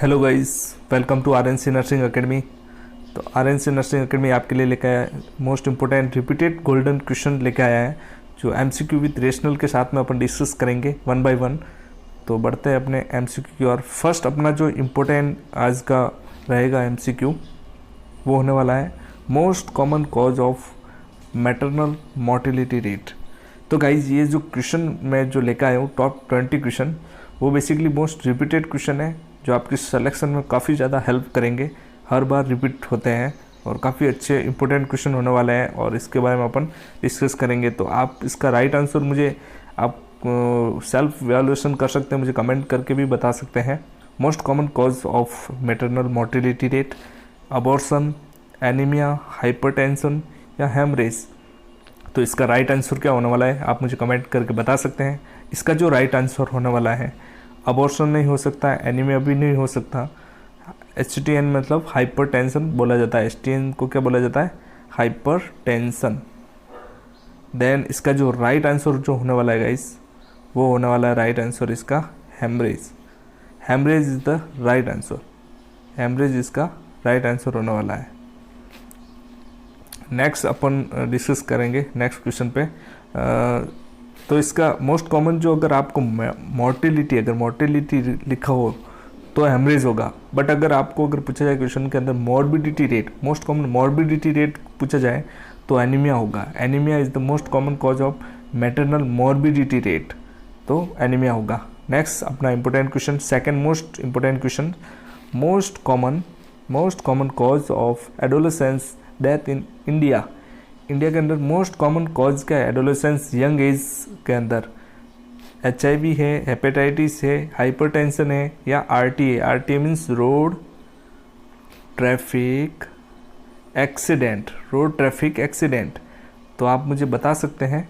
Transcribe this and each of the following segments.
Hello guys, welcome to RNC nursing academy. तो RNC nursing academy आपके लिए लेकर आया है most important repeated golden question लेकर आया है, जो एमसीक्यू विद रेशनल के साथ में अपन डिस्कस करेंगे वन बाय वन। तो बढ़ते हैं अपने एमसीक्यू की और फर्स्ट अपना जो इम्पोर्टेंट आज का रहेगा एमसीक्यू वो होने वाला है most common cause of maternal mortality rate. तो गाइज ये जो क्वेश्चन मैं जो लेकर आया हूँ टॉप 20 क्वेश्चन, वो बेसिकली मोस्ट रिपीटेड क्वेश्चन है जो आपकी सिलेक्शन में काफ़ी ज़्यादा हेल्प करेंगे। हर बार रिपीट होते हैं और काफ़ी अच्छे इंपॉर्टेंट क्वेश्चन होने वाले हैं और इसके बारे में अपन डिस्कस करेंगे। तो आप इसका राइट आंसर मुझे आप सेल्फ वैल्यूएशन कर सकते हैं, मुझे कमेंट करके भी बता सकते हैं। Most common cause of maternal mortality rate, abortion, anaemia, hypertension या हेमरेज। तो इसका राइट आंसर क्या होने वाला है आप मुझे कमेंट करके बता सकते हैं। इसका जो राइट आंसर होने वाला है अबॉर्शन नहीं हो सकता, एनीमिया भी नहीं हो सकता। HTN मतलब हाइपरटेंशन बोला जाता है। HTN को क्या बोला जाता है? हाइपरटेंशन। देन इसका जो राइट आंसर जो होने वाला है गाइस, वो होने वाला है राइट आंसर इसका haemorrhage. Haemorrhage is the right answer. Haemorrhage इसका राइट आंसर होने वाला है। नेक्स्ट अपन डिस्कस करेंगे नेक्स्ट क्वेश्चन पे। तो इसका मोस्ट कॉमन जो अगर आपको मोर्टिलिटी लिखा हो तो हेमरेज होगा, बट अगर पूछा जाए क्वेश्चन के अंदर morbidity rate, most common morbidity rate पूछा जाए तो एनीमिया होगा। Anaemia is the most common cause of maternal morbidity rate, तो एनीमिया होगा। नेक्स्ट अपना important question, second most important question, most common cause of adolescence death in India. India के अंदर most common cause क्या है adolescence young age के अंदर? HIV है, हेपेटाइटिस है, हाइपरटेंशन है या RTA। RTA means road traffic accident. Road traffic accident. तो आप मुझे बता सकते हैं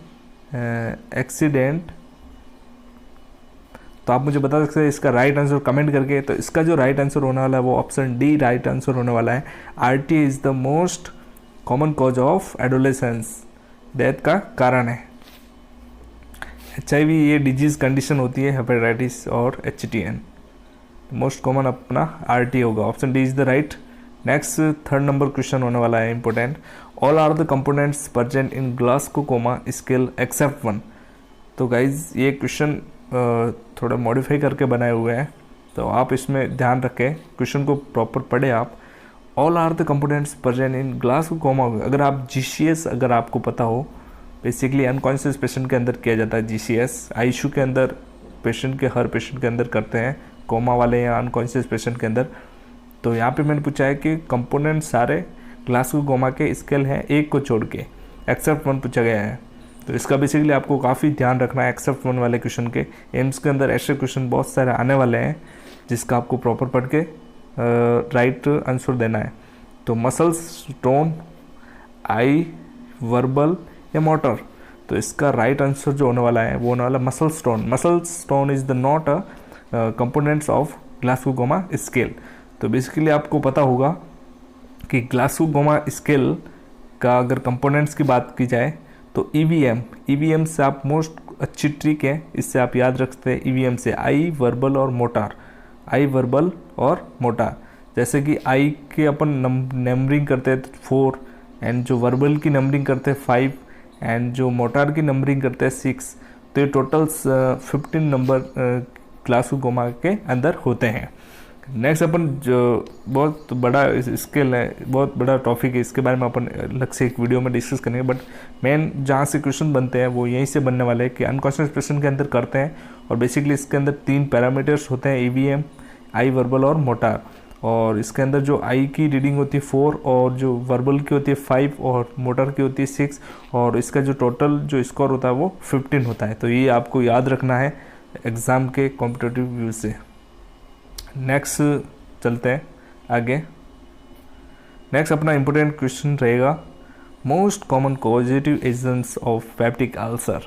एक्सीडेंट। तो आप मुझे बता सकते हैं इसका राइट आंसर कमेंट करके। तो इसका जो राइट आंसर होने वाला है वो ऑप्शन डी राइट आंसर होने वाला है। RTA is the most common cause of adolescence death का कारण है। HIV ये डिजीज कंडीशन होती है, हेपेटाइटिस और HTN। मोस्ट कॉमन अपना RTA होगा, option D is the right. Next third number question होने वाला है important, all are the components present in Glasgow coma scale except one. तो गाइज ये क्वेश्चन थोड़ा मॉडिफाई करके बनाए हुए हैं, तो आप इसमें ध्यान रखें, क्वेश्चन को प्रॉपर पढ़े आप। All are the components present in Glasgow coma, अगर आप GCS अगर आपको पता हो, बेसिकली अनकॉन्शियस पेशेंट के अंदर किया जाता है GCS। ICU के अंदर हर पेशेंट के अंदर करते हैं, कोमा वाले या अनकॉन्शियस पेशेंट के अंदर। तो यहाँ पे मैंने पूछा है कि कंपोनेंट सारे ग्लासकोमा के स्केल हैं एक को छोड़ के, एक्सेप्ट वन पूछा गया है। तो इसका बेसिकली आपको काफ़ी ध्यान रखना है एक्सेप्ट वन वाले क्वेश्चन के। एम्स के अंदर ऐसे क्वेश्चन बहुत सारे आने वाले हैं जिसका आपको प्रॉपर पढ़ के राइट आंसर देना है। तो मसल्स टोन, आई, वर्बल या मोटर। तो इसका राइट आंसर जो होने वाला है वो होने वाला muscle tone. Muscle tone is the not a components of Glasgow coma scale. तो बेसिकली आपको पता होगा कि ग्लासकोमा स्केल का अगर कंपोनेंट्स की बात की जाए तो EVM से आप मोस्ट अच्छी ट्रिक है, इससे आप याद रखते हैं EVM से आई, वर्बल और मोटार। आई, वर्बल और मोटार। जैसे कि आई के अपन नंबरिंग करते हैं 4, एंड जो वर्बल की नंबरिंग करते हैं 5, एंड जो मोटार की नंबरिंग करते हैं 6। तो ये टोटल 15 नंबर ग्लासकोमा के अंदर होते हैं। नेक्स्ट अपन जो बहुत बड़ा स्केल है, बहुत बड़ा टॉपिक है, इसके बारे में अपन अलग से एक वीडियो में डिस्कस करेंगे, बट मेन जहाँ से क्वेश्चन बनते हैं वो यहीं से बनने वाले हैं कि अनकॉन्शियस पेशेंट के अंदर करते हैं। और बेसिकली इसके अंदर 3 पैरामीटर्स होते हैं, EVM, आई, वर्बल और मोटार। और इसके अंदर जो आई की रीडिंग होती है 4, और जो वर्बल की होती है 5, और मोटर की होती है 6, और इसका जो टोटल जो स्कोर होता है वो 15 होता है। तो ये आपको याद रखना है एग्ज़ाम के कॉम्पिटिटिव व्यू से। नेक्स्ट चलते हैं आगे। नेक्स्ट अपना इम्पोर्टेंट क्वेश्चन रहेगा most common causative agents of peptic ulcer.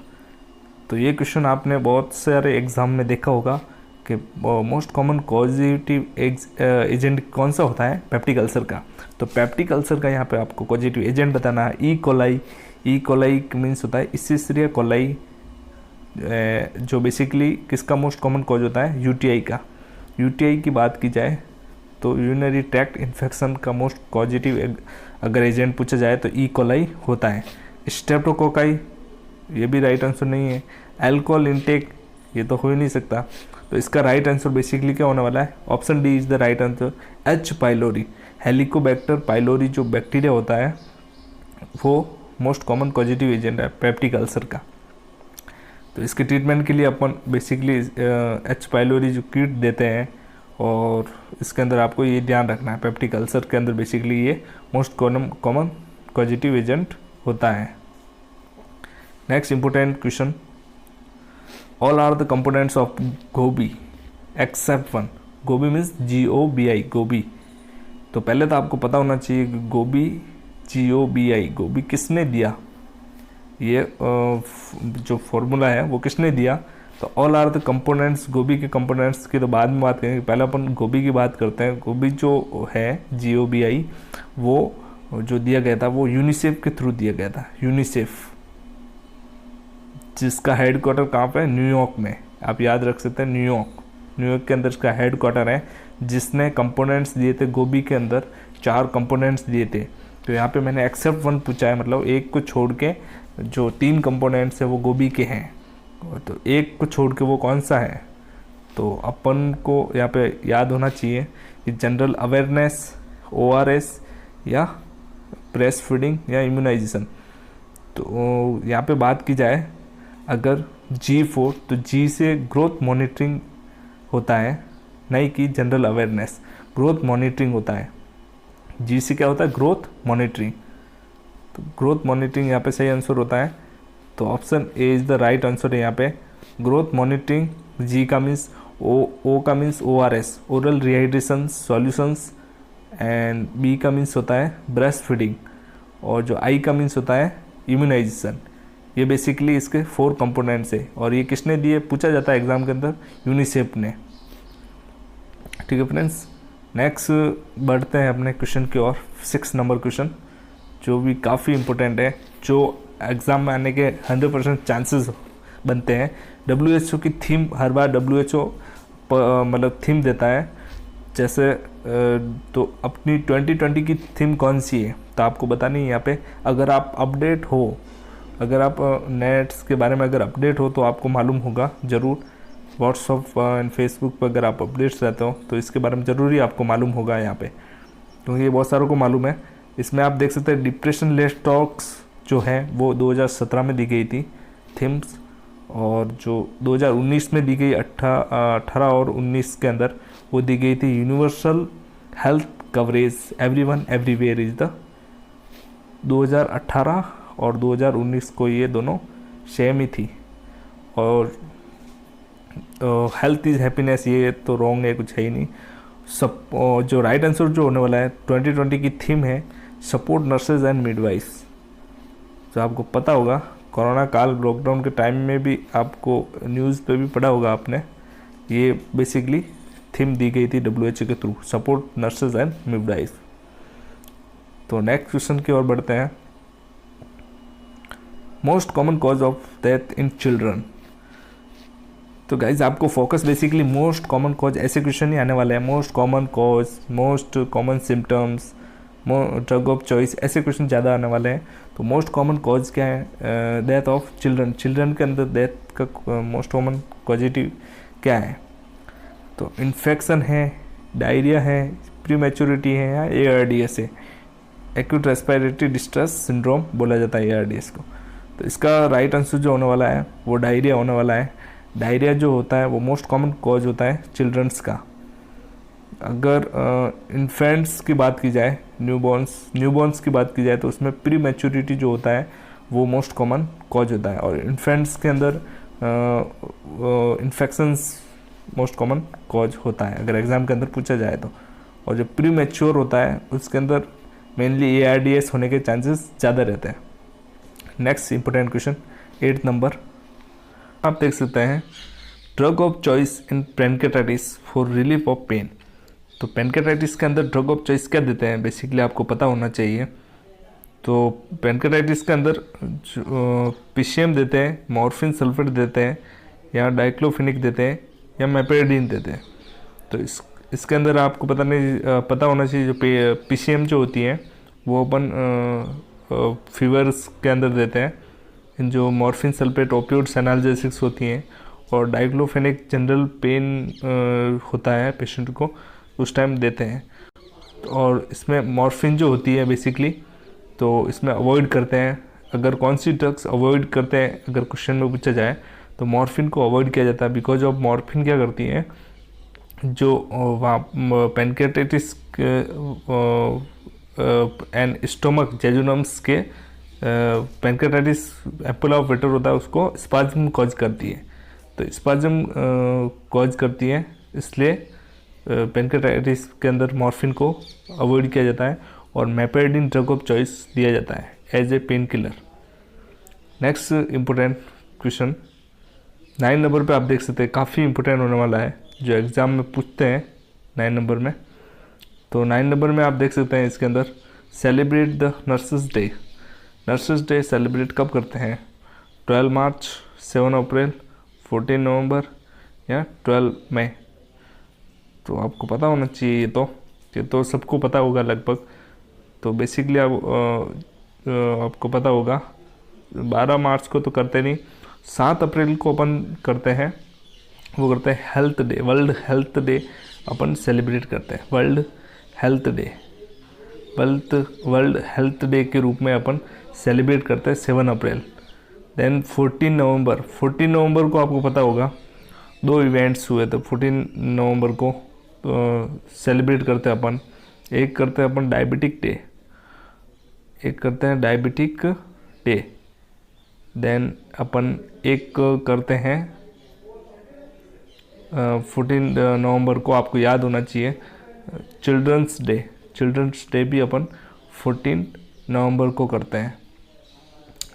तो ये क्वेश्चन आपने बहुत सारे एग्जाम में देखा होगा कि मोस्ट कॉमन कॉजेटिव एजेंट कौन सा होता है पेप्टिक अल्सर का। तो पेप्टिक अल्सर का यहाँ पे आपको कॉजेटिव एजेंट बताना है ई कोलाई मीन्स होता है इसिस्ट्रिया कोलाई, जो बेसिकली किसका मोस्ट कॉमन कॉज होता है यूटीआई का। यूटीआई की बात की जाए तो यूरिनरी ट्रैक्ट इन्फेक्शन का मोस्ट पॉजिटिव अगर एजेंट पूछा जाए तो ई कोलाई होता है। स्ट्रेप्टोकोकाई, ये भी राइट आंसर नहीं है। अल्कोहल इनटेक, ये तो हो ही नहीं सकता। तो इसका राइट आंसर बेसिकली क्या होने वाला है, option D is the right answer, H pylori. Helicobacter pylori जो बैक्टीरिया होता है वो मोस्ट कॉमन पॉजिटिव एजेंट है पेप्टिक अल्सर का। तो इसके ट्रीटमेंट के लिए अपन बेसिकली एच पाइलोरी जो किट देते हैं, और इसके अंदर आपको ये ध्यान रखना है, पेप्टिक अल्सर के अंदर बेसिकली ये मोस्ट कॉमन पॉजिटिव एजेंट होता है। Next important question, all are the components of GOBI except one. GOBI means GOBI, GOBI. तो पहले तो आपको पता होना चाहिए कि गोबी GOBI, गोबी किसने दिया, ये जो फॉर्मूला है वो किसने दिया। तो ऑल आर द कंपोनेंट्स, गोबी के कंपोनेंट्स की तो बाद में बात करेंगे, पहले अपन गोबी की बात करते हैं। गोबी जो है GOBI, वो जो दिया गया था वो यूनिसेफ के थ्रू दिया गया था। यूनिसेफ जिसका हेड क्वार्टर कहाँ पे है, न्यूयॉर्क में। आप याद रख सकते हैं न्यूयॉर्क के अंदर इसका हेड क्वार्टर है, जिसने कंपोनेंट्स दिए थे गोबी के अंदर, 4 कंपोनेंट्स दिए थे। तो यहाँ पे मैंने एक्सेप्ट वन पूछा है, मतलब एक को छोड़ के जो 3 कंपोनेंट्स है वो गोबी के हैं, तो एक को छोड़ के वो कौन सा है। तो अपन को यहाँ पे याद होना चाहिए कि जनरल अवेयरनेस, ORS या ब्रेस्ट फीडिंग या इम्यूनाइजेशन। तो यहाँ पे बात की जाए अगर G4, तो G से ग्रोथ मॉनिटरिंग होता है, नहीं कि जनरल अवेयरनेस, ग्रोथ मॉनिटरिंग होता है। G से क्या होता है, ग्रोथ मॉनिटरिंग। तो ग्रोथ मॉनिटरिंग यहाँ पे सही आंसर होता है। तो option A is the right answer है यहाँ पे, ग्रोथ मॉनिटरिंग। G का मीन्स O का means ORS, oral rehydration solutions, and B का मीन्स होता है ब्रेस्ट फीडिंग, और जो I का मीन्स होता है इम्यूनाइजेशन। ये बेसिकली इसके 4 कंपोनेंट्स है, और ये किसने दिए पूछा जाता है एग्जाम के अंदर, यूनिसेफ ने। ठीक है फ्रेंड्स, नेक्स्ट बढ़ते हैं अपने क्वेश्चन की ओर। 6 नंबर क्वेश्चन जो भी काफ़ी इंपॉर्टेंट है, जो एग्ज़ाम में आने के 100% चांसेस बनते हैं। WHO की थीम, हर बार WHO मतलब थीम देता है, जैसे तो अपनी 2020 की थीम कौन सी है तो आपको बतानी है यहाँ पे। अगर आप अपडेट हो, अगर आप नेट्स के बारे में अगर अपडेट हो तो आपको मालूम होगा ज़रूर। व्हाट्सअप एंड फेसबुक पर अगर आप अपडेट्स रहते हो तो इसके बारे में ज़रूरी आपको मालूम होगा यहाँ पे, क्योंकि ये बहुत सारों को मालूम है। इसमें आप देख सकते हैं डिप्रेशन लेस टॉक्स जो है वो 2017 में दी गई थी थीम्स, और जो 2019 में दी गई 18 और 19 के अंदर वो दी गई थी universal health coverage everyone everywhere is the. 2018 और 2019 को ये दोनों सेम ही थी। और हेल्थ इज़ हैप्पीनेस, ये तो रॉन्ग है, कुछ है ही नहीं। सब जो राइट आंसर जो होने वाला है 2020 की थीम है सपोर्ट नर्सेज एंड मिडवाइफ्स। तो आपको पता होगा कोरोना काल लॉकडाउन के टाइम में भी आपको न्यूज़ पे भी पढ़ा होगा आपने, ये बेसिकली थीम दी गई थी WHO के through, support nurses and midwives. तो नेक्स्ट क्वेश्चन की ओर बढ़ते हैं। Most common cause of death in children. तो गाइज आपको focus basically most common cause, ऐसे क्वेश्चन ही आने वाले हैं। Most common cause, most common symptoms, drug of choice, ऐसे क्वेश्चन ज़्यादा आने वाले हैं। तो मोस्ट कॉमन कॉज क्या है, डेथ ऑफ चिल्ड्रन। चिल्ड्रन के अंदर डेथ का मोस्ट कॉमन पॉजिटिव क्या है, तो इन्फेक्शन है, डायरिया है, प्रीमेच्योरिटी है या ARDS है। एक्यूट रेस्पिरेटरी डिस्ट्रेस सिंड्रोम बोला जाता है ARDS को। तो इसका राइट आंसर जो होने वाला है वो डायरिया होने वाला है। डायरिया जो होता है वो मोस्ट कॉमन कॉज होता है चिल्ड्रंस का। अगर इन्फेंट्स की बात की जाए, न्यूबॉर्न्स की बात की जाए, तो उसमें प्री मैच्योरिटी जो होता है वो मोस्ट कॉमन कॉज होता है। और इन्फेंट्स के अंदर इन्फेक्शंस मोस्ट कॉमन कॉज होता है अगर एग्ज़ाम के अंदर पूछा जाए तो। और जो प्री मैच्योर होता है उसके अंदर मेनली ARDS होने के चांसेस ज़्यादा रहते हैं। नेक्स्ट इंपॉर्टेंट क्वेश्चन 8 नंबर, आप देख सकते हैं drug of choice in pancreatitis for relief of pain. तो पेनकेटाइटिस के अंदर ड्रग ऑफ चॉइस क्या देते हैं, बेसिकली आपको पता होना चाहिए। तो पेनकेटाइटिस के अंदर PCM देते हैं, मॉर्फिन सल्फेट देते हैं, या डाइक्लोफिनिक देते हैं, या मेपेरिडीन देते हैं। तो इसके अंदर आपको पता होना चाहिए जो पीसीएम जो होती है वो अपन फीवर्स के अंदर देते हैं। जो मॉर्फिन सल्फेट ओपियोइड्स एनाल्जेसिक्स होती हैं और डाइक्लोफेनेक जनरल पेन होता है पेशेंट को उस टाइम देते हैं। और इसमें मॉर्फिन जो होती है बेसिकली तो इसमें अवॉइड करते हैं। अगर कौन सी ड्रग्स अवॉइड करते हैं अगर क्वेश्चन में पूछा जाए तो मॉर्फिन को अवॉइड किया जाता है, बिकॉज ऑफ मॉर्फिन क्या करती है जो वहाँ पेनक्रियाटाइटिस एंड स्टोमक जेजुनम्स के पेनक्रियाटाइटिस एपोला ऑफ वेटर होता है उसको स्पाज्म कॉज करती है। तो स्पाज्म कॉज करती है इसलिए पेनक्रियाटाइटिस के अंदर मॉर्फिन को अवॉइड किया जाता है और मेपेरिडिन ड्रग ऑफ चॉइस दिया जाता है as a painkiller. Next important question 9 नंबर पे आप देख सकते हैं, काफ़ी इंपॉर्टेंट होने वाला है जो एग्ज़ाम में पूछते हैं 9 नंबर में। तो 9 नंबर में आप देख सकते हैं इसके अंदर celebrate the nurses day. Nurses day celebrate कब करते हैं? 12 मार्च, 7 अप्रैल, 14 नवंबर या 12 मई। तो आपको पता होना चाहिए ये तो सबको पता होगा लगभग। तो बेसिकली आपको पता होगा 12 मार्च को तो करते नहीं, 7 अप्रैल को अपन करते हैं, वो करते हैं health day, world health day अपन सेलिब्रेट करते हैं। वर्ल्ड हेल्थ डे के रूप में अपन सेलिब्रेट करते हैं 7 अप्रैल। देन 14 नवंबर को आपको पता होगा 2 इवेंट्स हुए थे 14 नवंबर को सेलिब्रेट करते हैं अपन। एक करते हैं अपन डायबिटिक डे, देन अपन एक करते हैं 14 नवंबर को आपको याद होना चाहिए चिल्ड्रंस डे भी अपन 14 नवंबर को करते हैं।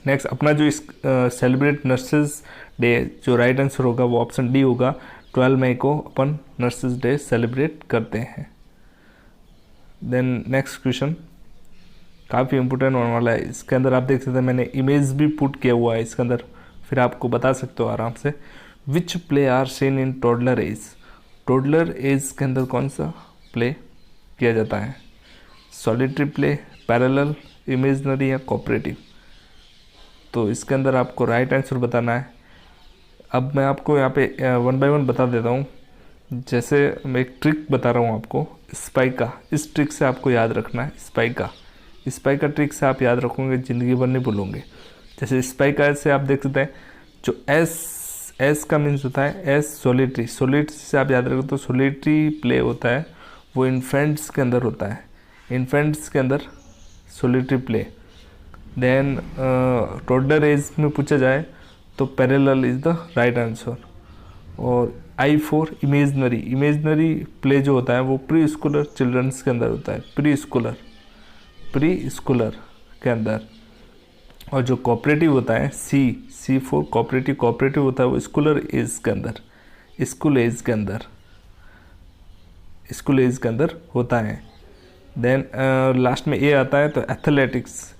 नेक्स्ट अपना जो इस सेलिब्रेट नर्सेज डे जो राइट आंसर होगा वो ऑप्शन डी होगा। 12 मई को अपन नर्सेज डे सेलिब्रेट करते हैं। देन नेक्स्ट क्वेश्चन काफ़ी इंपॉर्टेंट होने वाला है। इसके अंदर आप देख सकते हैं मैंने इमेज भी पुट किया हुआ है इसके अंदर, फिर आपको बता सकते हो आराम से। Which play are seen in toddler age के अंदर कौन सा प्ले किया जाता है? सॉलिटरी प्ले, पैरेलल, इमेजनरी या कोऑपरेटिव। तो इसके अंदर आपको राइट आंसर बताना है। अब मैं आपको यहाँ पे 1 बाय 1 बता देता हूँ। जैसे मैं एक ट्रिक बता रहा हूँ आपको स्पाइका, इस ट्रिक से आपको याद रखना है। स्पाइका ट्रिक से आप याद रखोगे, ज़िंदगी भर नहीं भूलोगे। जैसे स्पाइका से आप देख सकते हैं जो एस का मीन्स होता है एस सोलिटरी से आप याद रखो तो सोलिटरी प्ले होता है वो इन्फेंट्स के अंदर होता है, इन्फेंट्स के अंदर solitary play. Then toddler age में पूछा जाए तो parallel is the right answer. और I4 इमेजनरी प्ले जो होता है वो प्री स्कूलर चिल्ड्रंस के अंदर होता है, प्री स्कूलर के अंदर। और जो कोऑपरेटिव होता है C4 कोऑपरेटिव होता है वो स्कूल एज के अंदर होता है। देन लास्ट में ए आता है तो एथलेटिक्स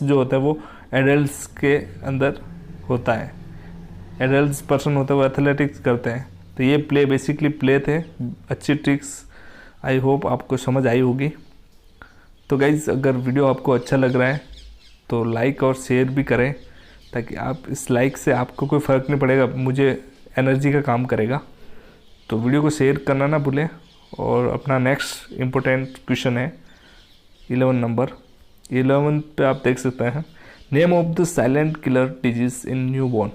जो होता है वो एडल्ट्स के अंदर होता है, एडल्ट्स पर्सन होता है वो एथलेटिक्स करते हैं। तो ये प्ले बेसिकली प्ले थे, अच्छी ट्रिक्स, आई होप आपको समझ आई होगी। तो गाइज़ अगर वीडियो आपको अच्छा लग रहा है तो लाइक और शेयर भी करें, ताकि आप इस लाइक से आपको कोई फ़र्क नहीं पड़ेगा, मुझे एनर्जी का काम करेगा। तो वीडियो को शेयर करना ना भूलें। और अपना नेक्स्ट इम्पोर्टेंट क्वेश्चन है 11 नंबर। 11 पे आप देख सकते हैं name of the silent killer disease in newborn.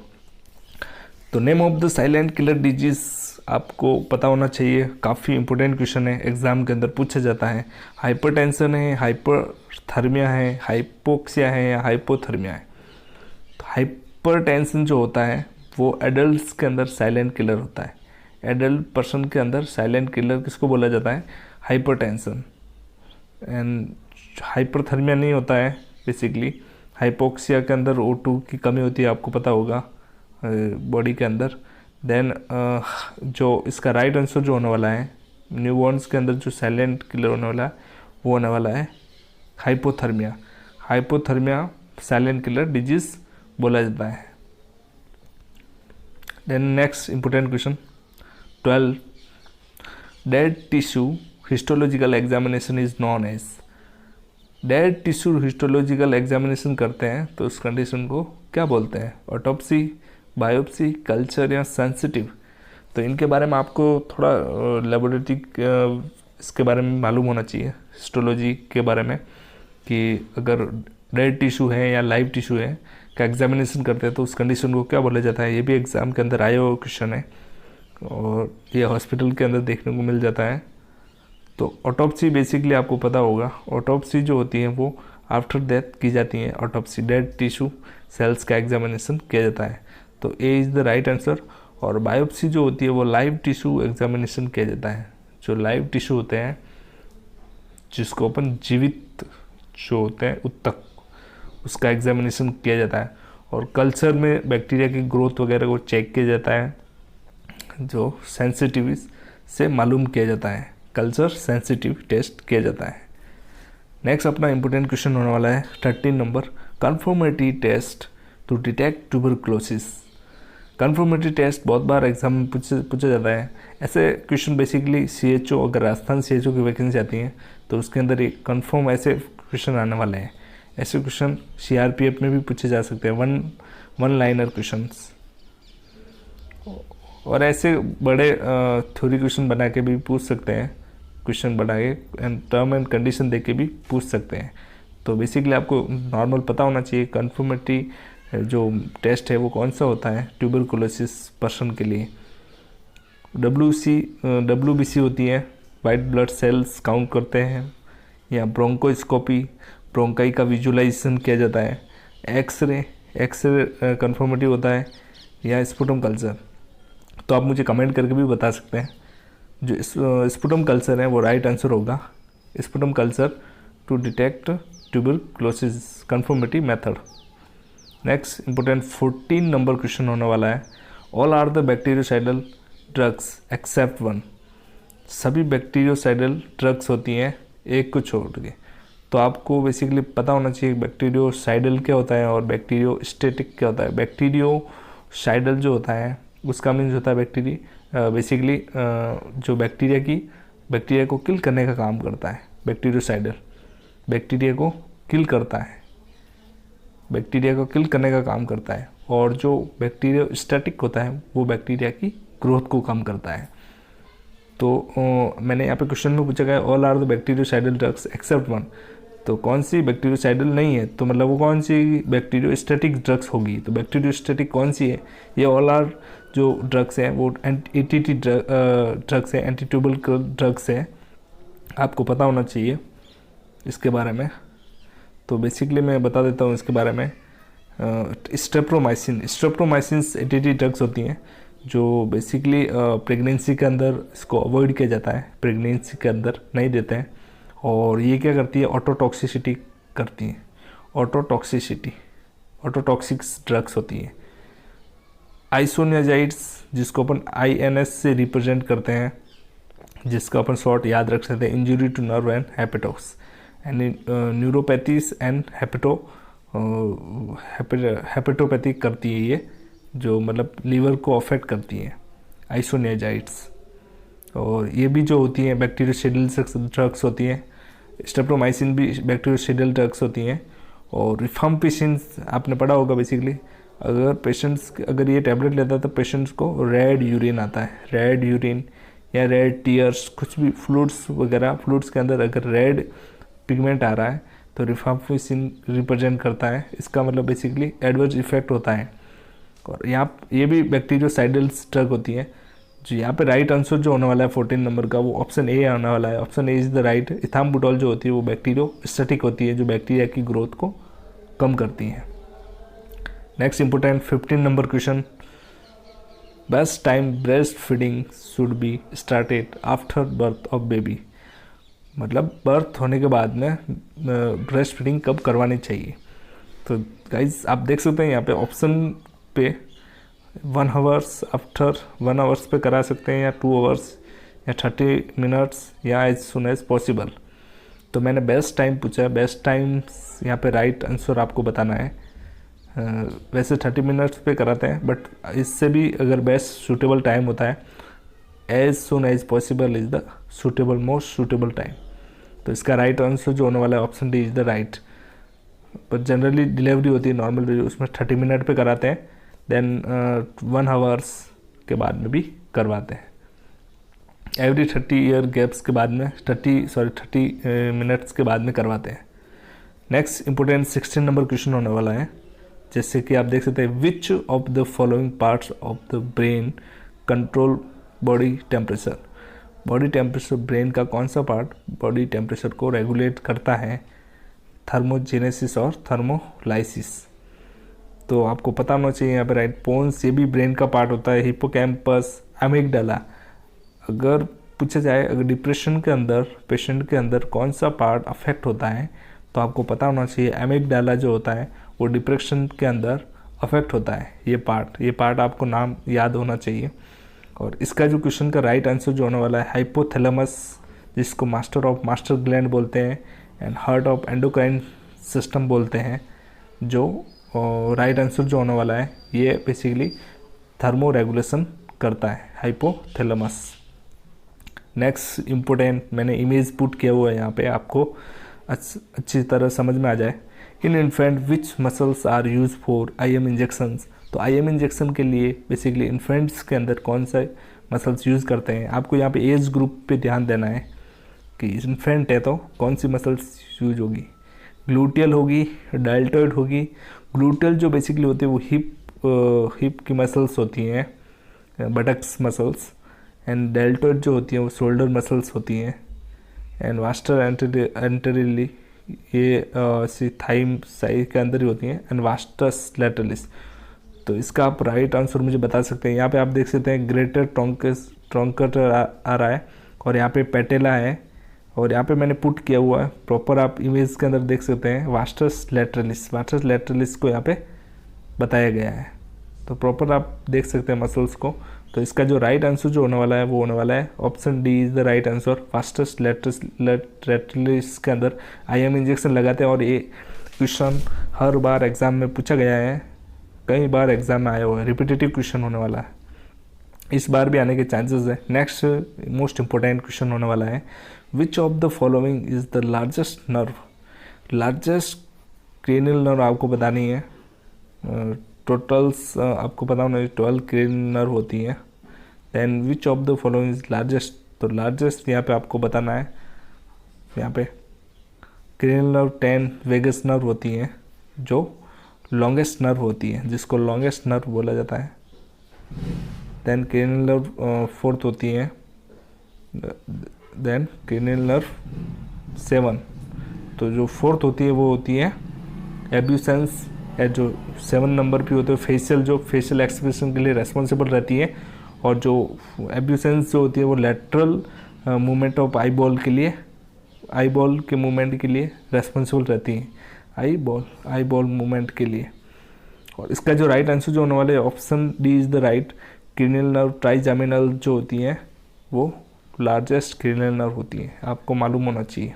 तो name of the silent killer disease आपको पता होना चाहिए, काफ़ी इंपॉर्टेंट क्वेश्चन है, एग्ज़ाम के अंदर पूछा जाता है। हाइपरटेंशन है, हाइपरथर्मिया है, हाइपोक्सिया है या हाइपोथर्मिया है। तो हाइपरटेंशन जो होता है वो एडल्ट्स के अंदर साइलेंट किलर होता है। एडल्ट पर्सन के अंदर साइलेंट किलर किसको बोला जाता है? हाइपरटेंशन। एंड हाइपरथर्मिया नहीं होता है बेसिकली। हाइपोक्सिया के अंदर O2 की कमी होती है, आपको पता होगा बॉडी के अंदर। देन जो इसका राइट आंसर जो होने वाला है न्यूबॉर्न्स के अंदर जो साइलेंट किलर होने वाला है वो होने वाला है हाइपोथर्मिया साइलेंट किलर डिजीज़ बोला जाता है। Then next important question 12, dead tissue histological examination is known as. Dead tissue histological examination करते हैं तो उस कंडीशन को क्या बोलते हैं? ऑटोप्सी, बायोप्सी, कल्चर या सेंसिटिव। तो इनके बारे में आपको थोड़ा लेबोरेटरी इसके बारे में मालूम होना चाहिए, हिस्टोलॉजी के बारे में, कि अगर डेड टिश्यू है या लाइव टिश्यू है का एग्जामिनेशन करते हैं तो उस कंडीशन को क्या बोला जाता है। ये भी एग्ज़ाम के अंदर आया हुआ क्वेश्चन है और ये हॉस्पिटल के अंदर देखने को मिल जाता है। तो ऑटोप्सी बेसिकली आपको पता होगा, ऑटोप्सी जो होती है वो आफ्टर डेथ की जाती है। ऑटोप्सी डेड टिश्यू सेल्स का एग्जामिनेशन किया जाता है, तो ए इज़ द राइट आंसर। और बायोप्सी जो होती है वो लाइव टिश्यू एग्जामिनेशन किया जाता है। जो लाइव टिश्यू होते हैं जिसको अपन जीवित जो होते हैं उत्तक, उसका एग्जामिनेशन किया जाता है। और कल्चर में बैक्टीरिया की ग्रोथ वगैरह को चेक किया जाता है, जो सेंसिटिव से मालूम किया जाता है। कल्चर सेंसिटिव टेस्ट किया जाता है। नेक्स्ट अपना इंपॉर्टेंट क्वेश्चन होने वाला है 13 number, confirmatory test to detect tuberculosis. Confirmatory test बहुत बार एग्जाम में पूछा जाता है। ऐसे क्वेश्चन बेसिकली CHO, अगर राजस्थान CHO की वैकेंसी आती है तो उसके अंदर एक कन्फर्म ऐसे क्वेश्चन आने वाले हैं। ऐसे क्वेश्चन CRPF में भी पूछे जा सकते हैं, वन लाइनर क्वेश्चंस। और ऐसे बड़े थ्योरी क्वेश्चन बना के भी पूछ सकते हैं, क्वेश्चन बना के एंड टर्म एंड कंडीशन दे के भी पूछ सकते हैं। तो बेसिकली आपको नॉर्मल पता होना चाहिए कन्फर्मेटरी जो टेस्ट है वो कौन सा होता है ट्यूबरकुलोसिस पर्सन के लिए। WBC होती है, वाइट ब्लड सेल्स काउंट करते हैं, या ब्रोंकोस्कोपी, ब्रोंकाई का विजुअलाइजेशन किया जाता है, एक्सरे कन्फर्मेटिव होता है, या स्पुटम कल्चर। तो आप मुझे कमेंट करके भी बता सकते हैं। जो स्पुटम कल्चर है वो राइट आंसर होगा। Sputum culture to detect tuberculosis confirmative method. Next important 14 number question होने वाला है, all are the bactericidal drugs except one. सभी बैक्टीरियोसाइडल ड्रग्स होती हैं एक को छोड़ के। तो आपको बेसिकली पता होना चाहिए बैक्टीरियोसाइडल क्या होता है और बैक्टीरियोस्टैटिक क्या होता है। बैक्टीरियोसाइडल जो होता है उसका मीन्स होता है बेसिकली जो बैक्टीरिया को किल करने का काम करता है। बैक्टीरियोसाइडल बैक्टीरिया को किल करता है, बैक्टीरिया को किल करने का काम करता है। और जो बैक्टीरियोस्टैटिक होता है वो बैक्टीरिया की ग्रोथ को कम करता है। तो मैंने यहाँ पे क्वेश्चन में पूछा गया all are the bactericidal drugs except one. तो कौन सी बैक्टीरियोसाइडल नहीं है, तो मतलब वो कौन सी बैक्टीरियोस्टैटिक ड्रग्स होगी। तो बैक्टीरियोस्टैटिक कौन सी है? ये ऑल आर जो ड्रग्स हैं वो एंटी ड्रग्स है, एंटी ट्यूबरकुलर ड्रग्स है। आपको पता होना चाहिए इसके बारे में। तो बेसिकली मैं बता देता हूँ इसके बारे में। स्ट्रेप्टोमाइसिन एंटी ड्रग्स होती हैं जो बेसिकली प्रेगनेंसी के अंदर इसको अवॉइड किया जाता है, प्रेगनेंसी के अंदर नहीं देते हैं। और ये क्या करती है, ऑटोटॉक्सिसिटी करती है। ऑटोटॉक्सिक्स ड्रग्स होती हैं। आइसोनियाजाइड्स जिसको अपन INS से रिप्रेजेंट करते हैं, जिसका अपन शॉर्ट याद रख सकते हैं, injury to nerve and hepatotox and neuropathies and hepatopathy करती है ये, जो मतलब लीवर को अफेक्ट करती है आइसोनियाजाइड्स। और ये भी जो होती हैं बैक्टीरियोसाइडल ड्रग्स होती हैं। स्ट्रेप्टोमाइसिन भी बैक्टीरियोसाइडल ड्रग्स होती हैं। और रिफाम्पिसिन आपने पढ़ा होगा बेसिकली, अगर ये टैबलेट लेता है तो पेशेंट्स को रेड यूरिन आता है, रेड यूरिन या रेड टीयर्स, कुछ भी फ्लूइड्स वगैरह, फ्लूइड्स के अंदर अगर रेड पिगमेंट आ रहा है तो रिफाम्पिसिन रिप्रेजेंट करता है। इसका मतलब बेसिकली एडवर्स इफेक्ट होता है। और ये भी बैक्टीरियोसाइडल ड्रग होती है। जो यहाँ पे राइट आंसर जो होने वाला है 14 नंबर का वो ऑप्शन ए आने वाला है। Option A is the right. Ethambutol जो होती है वो बैक्टीरियोस्टैटिक होती है, जो बैक्टीरिया की ग्रोथ को कम करती है। Next important 15 number question, best time breast feeding should be started after birth of baby. मतलब बर्थ होने के बाद में ब्रेस्ट फीडिंग कब करवानी चाहिए। तो गाइज आप देख सकते हैं यहाँ पे ऑप्शन पे 1 आवर्स, आफ्टर 1 आवर्स पे करा सकते हैं, या 2 आवर्स, या 30 मिनट्स, या एज सुन एज पॉसिबल। तो मैंने बेस्ट टाइम पूछा है। बेस्ट टाइम यहाँ पे राइट आंसर आपको बताना है वैसे 30 मिनट्स पे कराते हैं, बट इससे भी अगर बेस्ट सूटेबल टाइम होता है as soon as possible is the suitable most suitable time. तो इसका राइट आंसर जो होने वाला है option D is the right. पर जनरली डिलीवरी होती है नॉर्मल डिलीवरी, उसमें 30 मिनट पे कराते हैं, देन 1 आवर्स के बाद में भी करवाते हैं। एवरी 30 ईयर गैप्स के बाद में 30 मिनट्स के बाद में करवाते हैं। नेक्स्ट इंपोर्टेंट 16 नंबर क्वेश्चन होने वाला है, जैसे कि आप देख सकते हैं विच of the following parts of the brain control body temperature. Body temperature, brain का कौन सा पार्ट बॉडी टेम्परेचर को रेगुलेट करता है? थर्मोजेनेसिस और थर्मोलाइसिस। तो आपको पता होना चाहिए यहाँ पे राइट। पोन्स ये भी ब्रेन का पार्ट होता है, हिप्पोकैम्पस, एमिगडाला। अगर पूछा जाए अगर डिप्रेशन के अंदर पेशेंट के अंदर कौन सा पार्ट अफेक्ट होता है, तो आपको पता होना चाहिए एमिगडाला जो होता है वो डिप्रेशन के अंदर अफेक्ट होता है। ये पार्ट आपको नाम याद होना चाहिए। और इसका जो क्वेश्चन का राइट आंसर जो होने वाला है हाइपोथैलेमस, जिसको मास्टर ऑफ मास्टर ग्लैंड बोलते हैं, and heart of endocrine system बोलते हैं। जो राइट आंसर जो होने वाला है ये बेसिकली थर्मो रेगुलेशन करता है, हाइपोथैलेमस। नेक्स्ट इम्पोर्टेंट मैंने इमेज पुट किया हुआ है यहाँ पे, आपको अच्छी तरह समझ में आ जाए। In infant which muscles are use for IM injections. तो IM इंजेक्शन के लिए बेसिकली इन्फेंट्स के अंदर कौन सा मसल्स यूज़ करते हैं? आपको यहाँ पे एज ग्रुप पे ध्यान देना है कि इन्फेंट है तो कौन सी मसल्स यूज होगी। ग्लूटियल होगी, डेल्टॉइड होगी। ग्लूटियल जो बेसिकली होती है वो हिप की मसल्स होती हैं, बटक्स मसल्स। एंड डेल्टॉइड जो होती है वो शोल्डर मसल्स होती हैं। एंड वास्टर एंटेरिली ये थाई साइड के अंदर ही होती हैं। And vastus लैटरलिस। तो इसका आप राइट आंसर मुझे बता सकते हैं। यहाँ पे आप देख सकते हैं ग्रेटर ट्रंकेटर आ रहा है, और यहाँ पे पेटेला है, और यहाँ पे मैंने पुट किया हुआ है प्रॉपर, आप इमेज के अंदर देख सकते हैं वास्टस लैटरलिस। वास्टस लैटरलिस को यहाँ पे बताया गया है, तो प्रॉपर आप देख सकते हैं मसल्स को। तो इसका जो राइट आंसर जो होने वाला है वो होने वाला है option D is the right answer. Vastus लैटरलिस के अंदर IM इंजेक्शन लगाते हैं, और ये क्वेश्चन हर बार एग्जाम में पूछा गया है, कई बार एग्जाम में आया हुआ है, रिपीटेटिव क्वेश्चन होने वाला है, इस बार भी आने के चांसेस है। नेक्स्ट मोस्ट इंपॉर्टेंट क्वेश्चन होने वाला है विच of the following is the largest nerve. Largest cranial nerve आपको बतानी है। टोटल्स आपको पता होना है 12 क्रेनियल नर्व होती हैं। Then which of the following is largest, तो लार्जेस्ट यहाँ पे आपको बताना है। यहाँ पे क्रेनियल नर्व 10 वेगस नर्व होती हैं जो लॉन्गेस्ट नर्व होती है, जिसको लॉन्गेस्ट नर्व बोला जाता है। देन क्रेनियल नर्व 4th होती है। देन क्रेनियल नर्व 7, तो जो 4th होती है वो होती है एब्यूसेंस, जो 7 नंबर पे होते हैं फेशियल, जो फेशियल एक्सप्रेशन के लिए रेस्पॉन्सिबल रहती है। और जो एब्यूसेंस जो होती है वो lateral movement of eye ball के लिए, आई बॉल के मूवमेंट के लिए रेस्पॉन्सिबल रहती है, आई बॉल मूवमेंट के लिए। और इसका जो राइट आंसर जो होने वाला है option D is the right. Cranial nerve trigeminal जो होती हैं वो लार्जेस्ट क्रेनियल नर्व होती है, आपको मालूम होना चाहिए।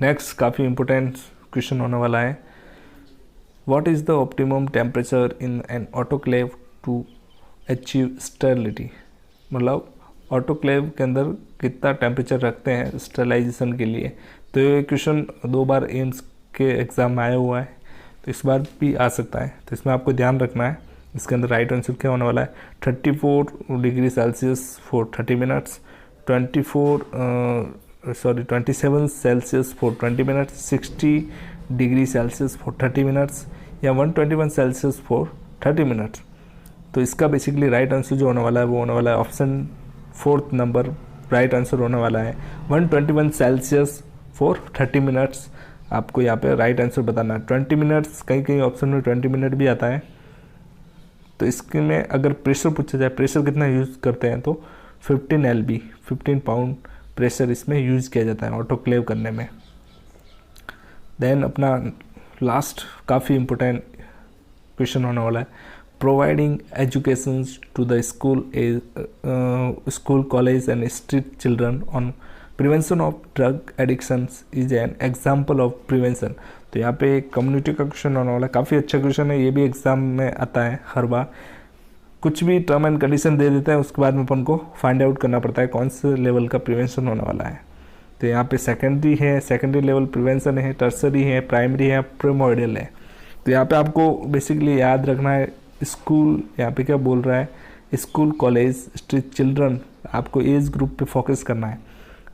नेक्स्ट काफ़ी इंपॉर्टेंट क्वेश्चन होने वाला है what is the optimum temperature in an autoclave to achieve sterility. मतलब ऑटोक्लेव के अंदर कितना टेम्परेचर रखते हैं स्टेरिलाइजेशन के लिए। तो ये क्वेश्चन 2 बार एम्स के एग्ज़ाम में आया हुआ है, तो इस बार भी आ सकता है। तो इसमें आपको ध्यान रखना है, इसके अंदर राइट आंसर क्या होने वाला है 34 degree Celsius for 30 minutes, 27 Celsius for 20 minutes, 60 degree Celsius for 30 minutes, या 121 सेल्सियस फॉर 30 मिनट्स। तो इसका बेसिकली राइट आंसर जो होने वाला है वो होने वाला है option 4th number right answer होने वाला है 121 सेल्सियस फॉर 30 मिनट्स। आपको यहाँ पे राइट आंसर बताना है। 20 मिनट्स कहीं कहीं ऑप्शन में 20 मिनट भी आता है। तो इसके में अगर प्रेशर पूछा जाए, प्रेशर कितना यूज़ करते हैं, तो 15 LB 15 पाउंड प्रेशर इसमें यूज़ किया जाता है ऑटोक्लेव करने में। देन अपना लास्ट काफ़ी इम्पोर्टेंट क्वेश्चन होने वाला है providing education to the school college and street children on prevention of drug addictions is an example of prevention. तो यहाँ पे कम्युनिटी का क्वेश्चन होने वाला है, काफ़ी अच्छा क्वेश्चन है, ये भी एग्जाम में आता है हर बार। कुछ भी टर्म एंड कंडीशन दे देता है, उसके बाद में अपन को फाइंड आउट करना पड़ता है कौन से लेवल का प्रिवेंशन होने वाला है। तो यहाँ पे सेकेंडरी है, सेकेंडरी लेवल प्रिवेंशन है, टर्सरी है, प्राइमरी है, प्रीमोडियल है। तो यहाँ पे आपको बेसिकली याद रखना है स्कूल, यहाँ पे क्या बोल रहा है, स्कूल, कॉलेज, स्ट्रीट चिल्ड्रन, आपको एज ग्रुप पे फोकस करना है।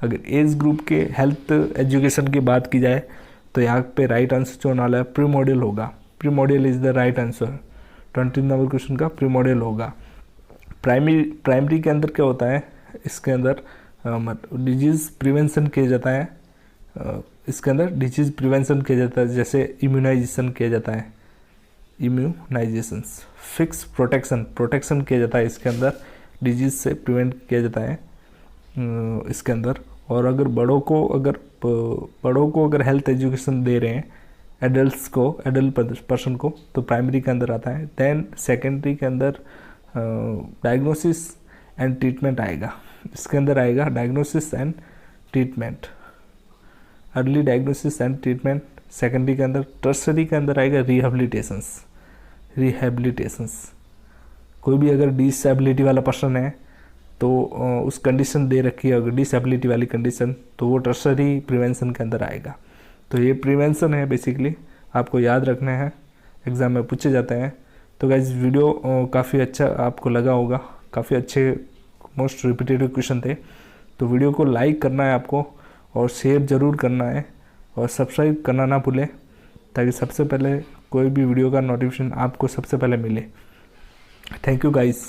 अगर एज ग्रुप के हेल्थ एजुकेशन की बात की जाए तो यहाँ पे राइट आंसर जो होने वाला है प्रीमोडियल होगा। Primordial is the right answer. 20 number question का प्रीमोडियल होगा। प्राइमरी के अंदर क्या होता है, इसके अंदर डिजीज़ प्रिवेंशन किया जाता है, इसके अंदर डिजीज़ प्रिवेंशन किया जाता है, जैसे इम्यूनाइजेशन किया जाता है, इम्यूनाइजेशंस, फिक्स प्रोटेक्शन किया जाता है, इसके अंदर डिजीज़ से प्रिवेंट किया जाता है इसके अंदर। और अगर बड़ों को अगर हेल्थ एजुकेशन दे रहे हैं एडल्ट पर्सन को, तो प्राइमरी के अंदर आता है। देन सेकेंडरी के अंदर डायग्नोसिस एंड ट्रीटमेंट आएगा, इसके अंदर आएगा diagnosis and treatment, early diagnosis and treatment secondary के अंदर। टर्सरी के अंदर आएगा रिहेबिलिटेशंस। कोई भी अगर डिसेबिलिटी वाला पर्सन है तो उस कंडीशन दे रखी है अगर डिसेबिलिटी वाली कंडीशन, तो वो टर्सरी प्रिवेंशन के अंदर आएगा। तो ये प्रिवेंशन है बेसिकली, आपको याद रखना है, एग्ज़ाम में पूछे जाते हैं। तो गाइस वीडियो काफ़ी अच्छा आपको लगा होगा, काफ़ी अच्छे मोस्ट रिपीटेटिव क्वेश्चन थे। तो वीडियो को लाइक करना है आपको और शेयर ज़रूर करना है और सब्सक्राइब करना ना भूलें, ताकि सबसे पहले कोई भी वीडियो का नोटिफिकेशन आपको सबसे पहले मिले। Thank you guys.